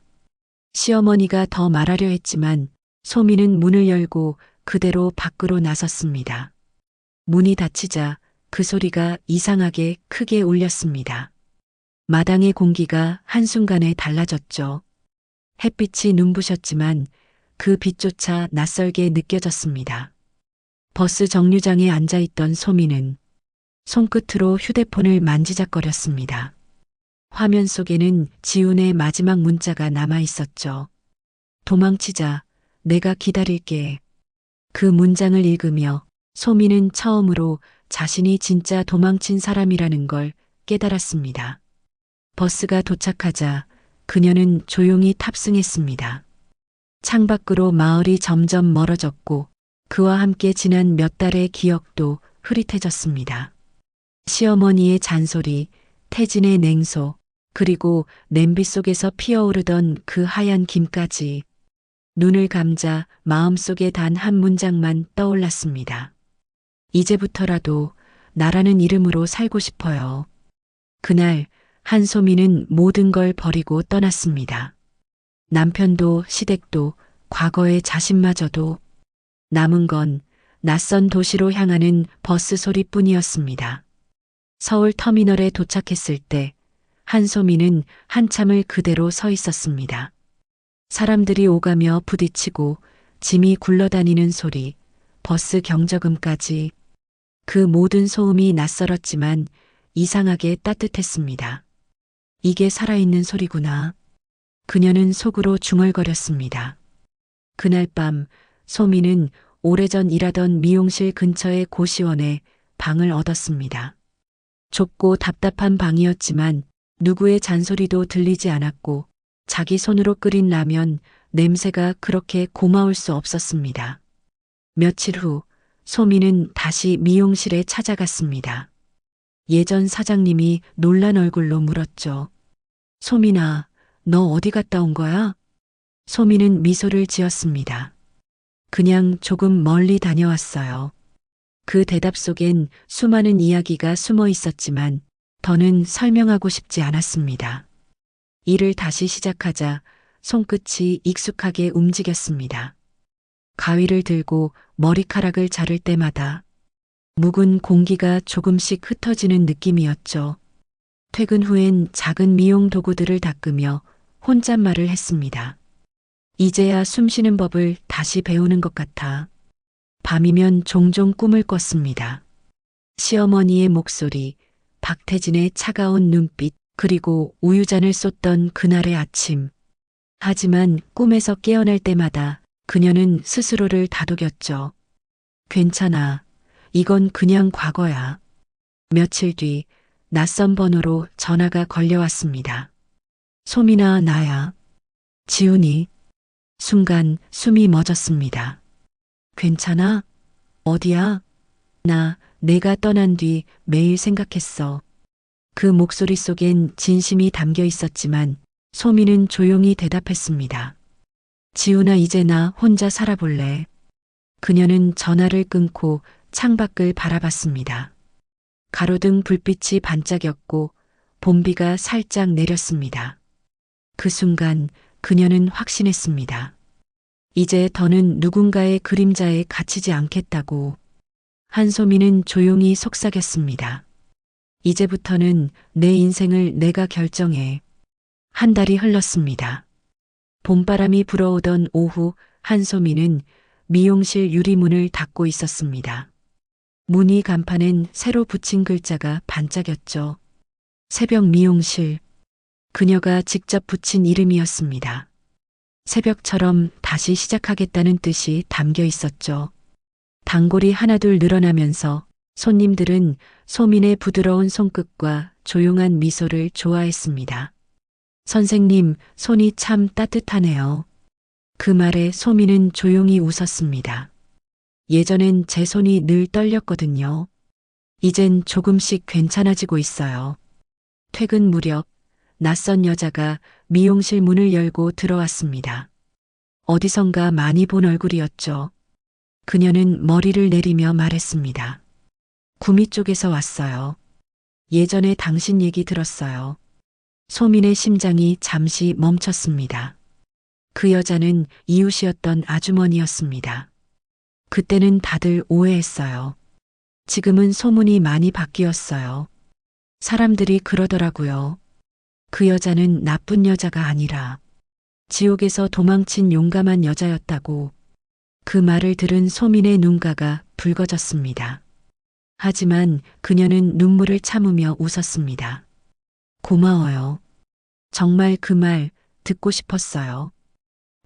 시어머니가 더 말하려 했지만 소민은 문을 열고 그대로 밖으로 나섰습니다. 문이 닫히자 그 소리가 이상하게 크게 울렸습니다. 마당의 공기가 한순간에 달라졌죠. 햇빛이 눈부셨지만 그 빛조차 낯설게 느껴졌습니다. 버스 정류장에 앉아있던 소민은 손끝으로 휴대폰을 만지작거렸습니다. 화면 속에는 지훈의 마지막 문자가 남아 있었죠. 도망치자, 내가 기다릴게. 그 문장을 읽으며 소민은 처음으로 자신이 진짜 도망친 사람이라는 걸 깨달았습니다. 버스가 도착하자 그녀는 조용히 탑승했습니다. 창밖으로 마을이 점점 멀어졌고 그와 함께 지난 몇 달의 기억도 흐릿해졌습니다. 시어머니의 잔소리, 태진의 냉소, 그리고 냄비 속에서 피어오르던 그 하얀 김까지 눈을 감자 마음속에 단 한 문장만 떠올랐습니다. 이제부터라도 나라는 이름으로 살고 싶어요. 그날 한소미는 모든 걸 버리고 떠났습니다. 남편도 시댁도 과거의 자신마저도 남은 건 낯선 도시로 향하는 버스 소리뿐이었습니다. 서울 터미널에 도착했을 때 한소미는 한참을 그대로 서 있었습니다. 사람들이 오가며 부딪히고 짐이 굴러다니는 소리, 버스 경적음까지 그 모든 소음이 낯설었지만 이상하게 따뜻했습니다. 이게 살아있는 소리구나. 그녀는 속으로 중얼거렸습니다. 그날 밤 소미는 오래전 일하던 미용실 근처의 고시원에 방을 얻었습니다. 좁고 답답한 방이었지만 누구의 잔소리도 들리지 않았고 자기 손으로 끓인 라면 냄새가 그렇게 고마울 수 없었습니다. 며칠 후 소미는 다시 미용실에 찾아갔습니다. 예전 사장님이 놀란 얼굴로 물었죠. 소민아, 너 어디 갔다 온 거야? 소미는 미소를 지었습니다. 그냥 조금 멀리 다녀왔어요. 그 대답 속엔 수많은 이야기가 숨어 있었지만 더는 설명하고 싶지 않았습니다. 일을 다시 시작하자 손끝이 익숙하게 움직였습니다. 가위를 들고 머리카락을 자를 때마다 묵은 공기가 조금씩 흩어지는 느낌이었죠. 퇴근 후엔 작은 미용 도구들을 닦으며 혼잣말을 했습니다. 이제야 숨쉬는 법을 다시 배우는 것 같아. 밤이면 종종 꿈을 꿨습니다. 시어머니의 목소리, 박태진의 차가운 눈빛, 그리고 우유잔을 쏟던 그날의 아침. 하지만 꿈에서 깨어날 때마다 그녀는 스스로를 다독였죠. 괜찮아. 이건 그냥 과거야. 며칠 뒤 낯선 번호로 전화가 걸려왔습니다. 소민아, 나야. 지훈이. 순간 숨이 멎었습니다. 괜찮아? 어디야? 내가 떠난 뒤 매일 생각했어. 그 목소리 속엔 진심이 담겨 있었지만 소민은 조용히 대답했습니다. 지훈아, 이제 나 혼자 살아볼래. 그녀는 전화를 끊고 창밖을 바라봤습니다. 가로등 불빛이 반짝였고 봄비가 살짝 내렸습니다. 그 순간 그녀는 확신했습니다. 이제 더는 누군가의 그림자에 갇히지 않겠다고. 한소민은 조용히 속삭였습니다. 이제부터는 내 인생을 내가 결정해. 한 달이 흘렀습니다. 봄바람이 불어오던 오후 한소민은 미용실 유리문을 닫고 있었습니다. 무늬 간판엔 새로 붙인 글자가 반짝였죠. 새벽 미용실. 그녀가 직접 붙인 이름이었습니다. 새벽처럼 다시 시작하겠다는 뜻이 담겨 있었죠. 단골이 하나둘 늘어나면서 손님들은 소민의 부드러운 손끝과 조용한 미소를 좋아했습니다. 선생님, 손이 참 따뜻하네요. 그 말에 소민은 조용히 웃었습니다. 예전엔 제 손이 늘 떨렸거든요. 이젠 조금씩 괜찮아지고 있어요. 퇴근 무렵 낯선 여자가 미용실 문을 열고 들어왔습니다. 어디선가 많이 본 얼굴이었죠. 그녀는 머리를 내리며 말했습니다. 구미 쪽에서 왔어요. 예전에 당신 얘기 들었어요. 소민의 심장이 잠시 멈췄습니다. 그 여자는 이웃이었던 아주머니였습니다. 그때는 다들 오해했어요. 지금은 소문이 많이 바뀌었어요. 사람들이 그러더라고요. 그 여자는 나쁜 여자가 아니라 지옥에서 도망친 용감한 여자였다고. 그 말을 들은 소민의 눈가가 붉어졌습니다. 하지만 그녀는 눈물을 참으며 웃었습니다. 고마워요. 정말 그 말 듣고 싶었어요.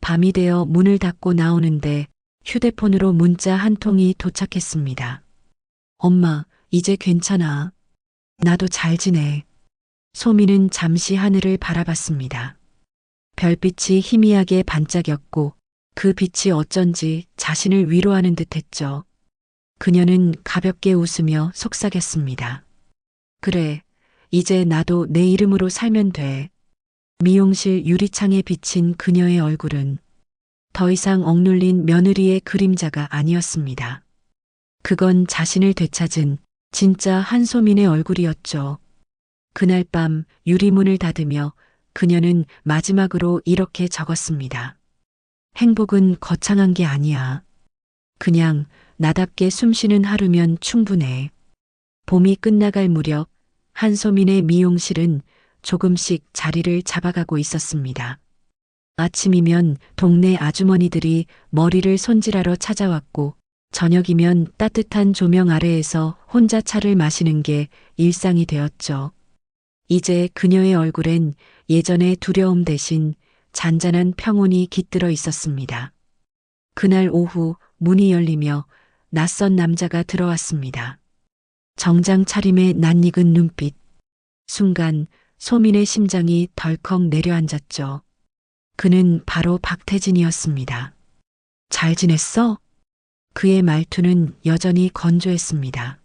밤이 되어 문을 닫고 나오는데 휴대폰으로 문자 한 통이 도착했습니다. 엄마, 이제 괜찮아. 나도 잘 지내. 소민은 잠시 하늘을 바라봤습니다. 별빛이 희미하게 반짝였고 그 빛이 어쩐지 자신을 위로하는 듯 했죠. 그녀는 가볍게 웃으며 속삭였습니다. 그래, 이제 나도 내 이름으로 살면 돼. 미용실 유리창에 비친 그녀의 얼굴은 더 이상 억눌린 며느리의 그림자가 아니었습니다. 그건 자신을 되찾은 진짜 한소민의 얼굴이었죠. 그날 밤 유리문을 닫으며 그녀는 마지막으로 이렇게 적었습니다. 행복은 거창한 게 아니야. 그냥 나답게 숨쉬는 하루면 충분해. 봄이 끝나갈 무렵 한소민의 미용실은 조금씩 자리를 잡아가고 있었습니다. 아침이면 동네 아주머니들이 머리를 손질하러 찾아왔고 저녁이면 따뜻한 조명 아래에서 혼자 차를 마시는 게 일상이 되었죠. 이제 그녀의 얼굴엔 예전의 두려움 대신 잔잔한 평온이 깃들어 있었습니다. 그날 오후 문이 열리며 낯선 남자가 들어왔습니다. 정장 차림에 낯익은 눈빛. 순간 소민의 심장이 덜컥 내려앉았죠. 그는 바로 박태진이었습니다. 잘 지냈어? 그의 말투는 여전히 건조했습니다.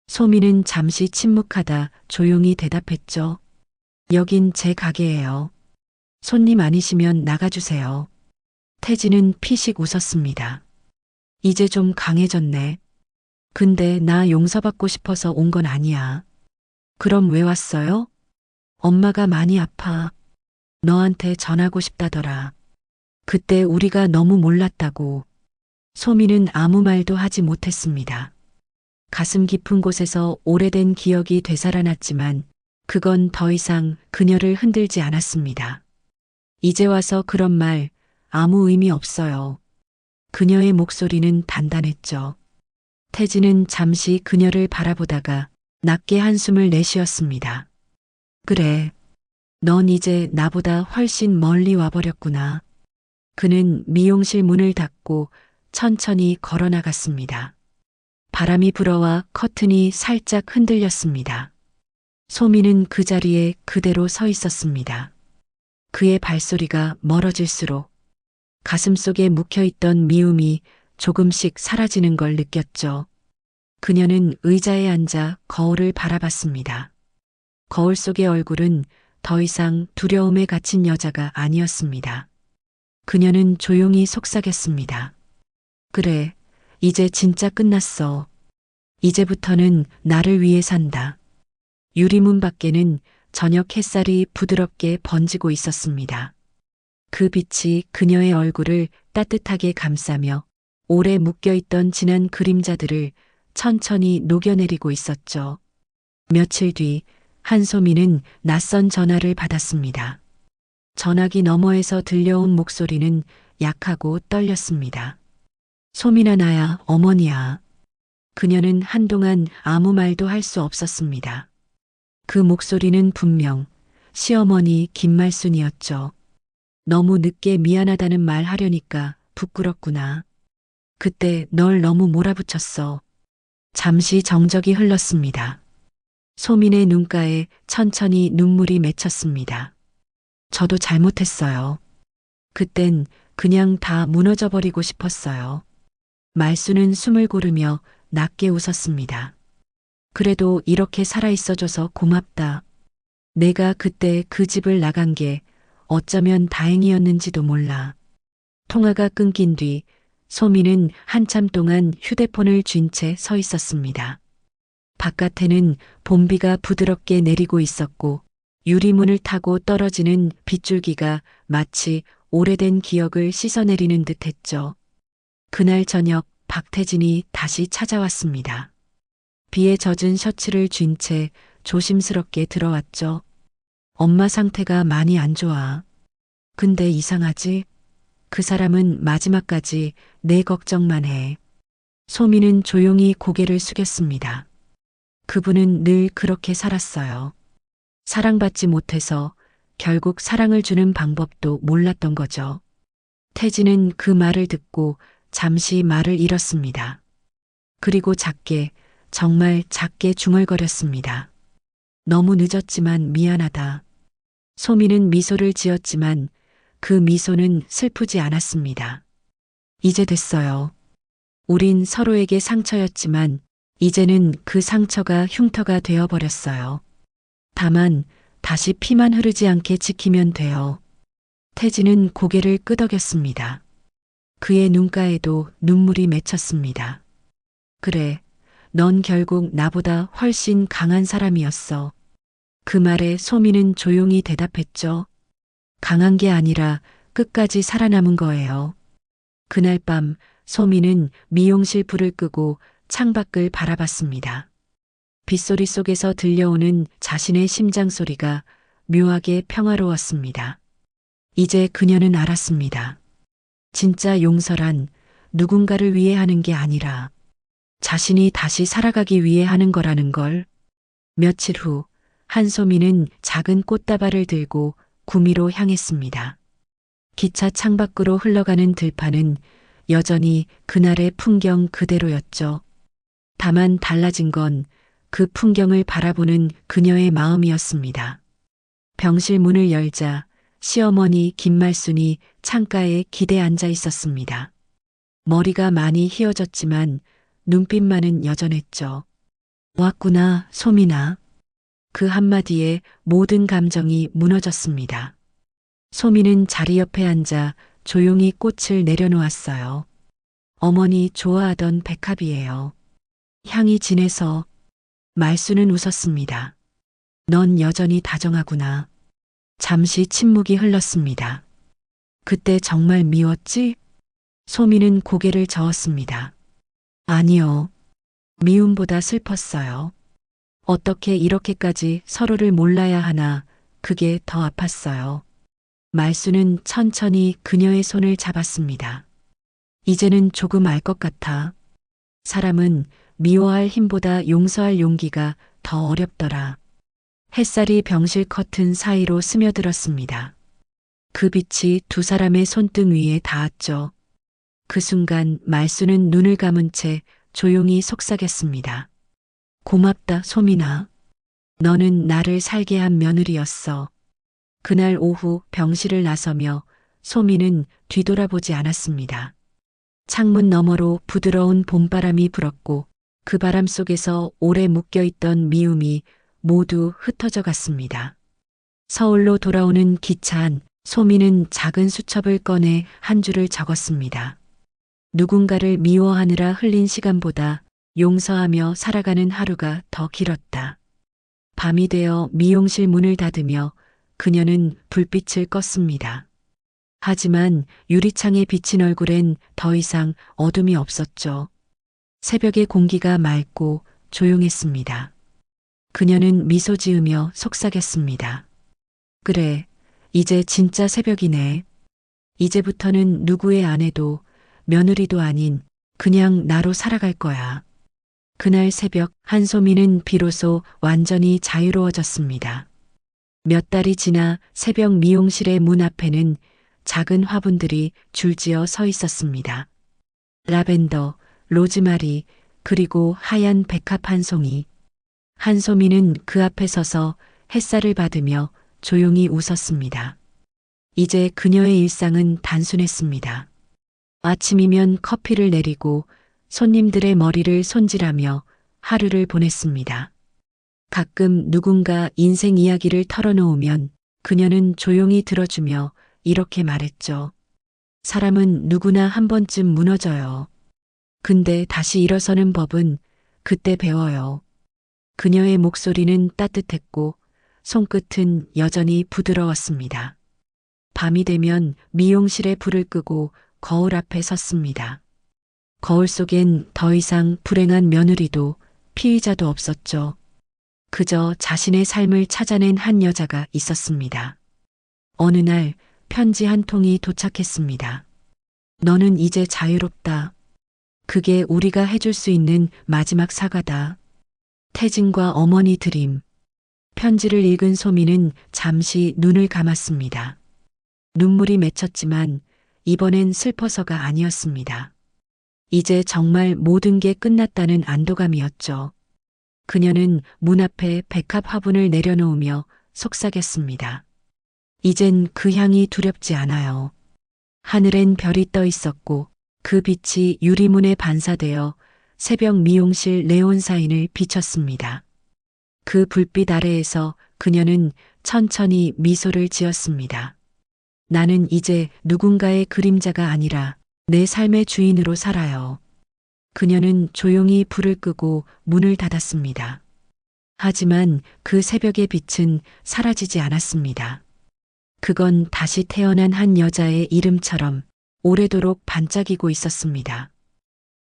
소민은 잠시 침묵하다 조용히 대답했죠. 여긴 제 가게예요. 손님 아니시면 나가주세요. 태진은 피식 웃었습니다. 이제 좀 강해졌네. 근데 나 용서받고 싶어서 온 건 아니야. 그럼 왜 왔어요? 엄마가 많이 아파. 너한테 전하고 싶다더라. 그때 우리가 너무 몰랐다고. 소민은 아무 말도 하지 못했습니다. 가슴 깊은 곳에서 오래된 기억이 되살아났지만 그건 더 이상 그녀를 흔들지 않았습니다. 이제 와서 그런 말 아무 의미 없어요. 그녀의 목소리는 단단했죠. 태진은 잠시 그녀를 바라보다가 낮게 한숨을 내쉬었습니다. 그래, 넌 이제 나보다 훨씬 멀리 와버렸구나. 그는 미용실 문을 닫고 천천히 걸어 나갔습니다. 바람이 불어와 커튼이 살짝 흔들렸습니다. 소민은 그 자리에 그대로 서 있었습니다. 그의 발소리가 멀어질수록 가슴속에 묵혀있던 미움이 조금씩 사라지는 걸 느꼈죠. 그녀는 의자에 앉아 거울을 바라봤습니다. 거울 속의 얼굴은 더 이상 두려움에 갇힌 여자가 아니었습니다. 그녀는 조용히 속삭였습니다. 그래, 이제 진짜 끝났어. 이제부터는 나를 위해 산다. 유리문 밖에는 저녁 햇살이 부드럽게 번지고 있었습니다. 그 빛이 그녀의 얼굴을 따뜻하게 감싸며 오래 묶여있던 진한 그림자들을 천천히 녹여내리고 있었죠. 며칠 뒤 한소미는 낯선 전화를 받았습니다. 전화기 너머에서 들려온 목소리는 약하고 떨렸습니다. 소민아, 나야, 어머니야. 그녀는 한동안 아무 말도 할 수 없었습니다. 그 목소리는 분명 시어머니 김말순이었죠. 너무 늦게 미안하다는 말 하려니까 부끄럽구나. 그때 널 너무 몰아붙였어. 잠시 정적이 흘렀습니다. 소민의 눈가에 천천히 눈물이 맺혔습니다. 저도 잘못했어요. 그땐 그냥 다 무너져버리고 싶었어요. 말수는 숨을 고르며 낮게 웃었습니다. 그래도 이렇게 살아있어줘서 고맙다. 내가 그때 그 집을 나간 게 어쩌면 다행이었는지도 몰라. 통화가 끊긴 뒤 소미는 한참 동안 휴대폰을 쥔 채 서 있었습니다. 바깥에는 봄비가 부드럽게 내리고 있었고 유리문을 타고 떨어지는 빗줄기가 마치 오래된 기억을 씻어내리는 듯했죠. 그날 저녁 박태진이 다시 찾아왔습니다. 비에 젖은 셔츠를 쥔 채 조심스럽게 들어왔죠. 엄마 상태가 많이 안 좋아. 근데 이상하지? 그 사람은 마지막까지 내 걱정만 해. 소미는 조용히 고개를 숙였습니다. 그분은 늘 그렇게 살았어요. 사랑받지 못해서 결국 사랑을 주는 방법도 몰랐던 거죠. 태진은 그 말을 듣고 잠시 말을 잃었습니다. 그리고 작게, 정말 작게 중얼거렸습니다. 너무 늦었지만 미안하다. 소미는 미소를 지었지만 그 미소는 슬프지 않았습니다. 이제 됐어요. 우린 서로에게 상처였지만 이제는 그 상처가 흉터가 되어버렸어요. 다만 다시 피만 흐르지 않게 지키면 돼요. 태진은 고개를 끄덕였습니다. 그의 눈가에도 눈물이 맺혔습니다. 그래, 넌 결국 나보다 훨씬 강한 사람이었어. 그 말에 소미는 조용히 대답했죠. 강한 게 아니라 끝까지 살아남은 거예요. 그날 밤 소미는 미용실 불을 끄고 창밖을 바라봤습니다. 빗소리 속에서 들려오는 자신의 심장 소리가 묘하게 평화로웠습니다. 이제 그녀는 알았습니다. 진짜 용서란 누군가를 위해 하는 게 아니라 자신이 다시 살아가기 위해 하는 거라는 걸. 며칠 후 한소미는 작은 꽃다발을 들고 구미로 향했습니다. 기차 창밖으로 흘러가는 들판은 여전히 그날의 풍경 그대로였죠. 다만 달라진 건 그 풍경을 바라보는 그녀의 마음이었습니다. 병실 문을 열자 시어머니 김말순이 창가에 기대 앉아 있었습니다. 머리가 많이 휘어졌지만 눈빛만은 여전했죠. 왔구나, 소민아. 그 한마디에 모든 감정이 무너졌습니다. 소민은 자리 옆에 앉아 조용히 꽃을 내려놓았어요. 어머니 좋아하던 백합이에요. 향이 진해서. 말수는 웃었습니다. 넌 여전히 다정하구나. 잠시 침묵이 흘렀습니다. 그때 정말 미웠지? 소미는 고개를 저었습니다. 아니요. 미움보다 슬펐어요. 어떻게 이렇게까지 서로를 몰라야 하나, 그게 더 아팠어요. 말수는 천천히 그녀의 손을 잡았습니다. 이제는 조금 알 것 같아. 사람은 미워할 힘보다 용서할 용기가 더 어렵더라. 햇살이 병실 커튼 사이로 스며들었습니다. 그 빛이 두 사람의 손등 위에 닿았죠. 그 순간 말수는 눈을 감은 채 조용히 속삭였습니다. 고맙다, 소민아. 너는 나를 살게 한 며느리였어. 그날 오후 병실을 나서며 소미는 뒤돌아보지 않았습니다. 창문 너머로 부드러운 봄바람이 불었고 그 바람 속에서 오래 묶여있던 미움이 모두 흩어져 갔습니다. 서울로 돌아오는 기차 안 소미는 작은 수첩을 꺼내 한 줄을 적었습니다. 누군가를 미워하느라 흘린 시간보다 용서하며 살아가는 하루가 더 길었다. 밤이 되어 미용실 문을 닫으며 그녀는 불빛을 껐습니다. 하지만 유리창에 비친 얼굴엔 더 이상 어둠이 없었죠. 새벽의 공기가 맑고 조용했습니다. 그녀는 미소 지으며 속삭였습니다. 그래, 이제 진짜 새벽이네. 이제부터는 누구의 아내도 며느리도 아닌 그냥 나로 살아갈 거야. 그날 새벽 한소미는 비로소 완전히 자유로워졌습니다. 몇 달이 지나 새벽 미용실의 문 앞에는 작은 화분들이 줄지어 서 있었습니다. 라벤더, 로즈마리, 그리고 하얀 백합 한 송이. 한소미는 그 앞에 서서 햇살을 받으며 조용히 웃었습니다. 이제 그녀의 일상은 단순했습니다. 아침이면 커피를 내리고 손님들의 머리를 손질하며 하루를 보냈습니다. 가끔 누군가 인생 이야기를 털어놓으면 그녀는 조용히 들어주며 이렇게 말했죠. 사람은 누구나 한 번쯤 무너져요. 근데 다시 일어서는 법은 그때 배워요. 그녀의 목소리는 따뜻했고 손끝은 여전히 부드러웠습니다. 밤이 되면 미용실에 불을 끄고 거울 앞에 섰습니다. 거울 속엔 더 이상 불행한 며느리도 피의자도 없었죠. 그저 자신의 삶을 찾아낸 한 여자가 있었습니다. 어느 날 편지 한 통이 도착했습니다. 너는 이제 자유롭다. 그게 우리가 해줄 수 있는 마지막 사과다. 태진과 어머니 드림. 편지를 읽은 소미는 잠시 눈을 감았습니다. 눈물이 맺혔지만 이번엔 슬퍼서가 아니었습니다. 이제 정말 모든 게 끝났다는 안도감이었죠. 그녀는 문 앞에 백합 화분을 내려놓으며 속삭였습니다. 이젠 그 향이 두렵지 않아요. 하늘엔 별이 떠 있었고 그 빛이 유리문에 반사되어 새벽 미용실 네온사인을 비췄습니다. 그 불빛 아래에서 그녀는 천천히 미소를 지었습니다. 나는 이제 누군가의 그림자가 아니라 내 삶의 주인으로 살아요. 그녀는 조용히 불을 끄고 문을 닫았습니다. 하지만 그 새벽의 빛은 사라지지 않았습니다. 그건 다시 태어난 한 여자의 이름처럼 오래도록 반짝이고 있었습니다.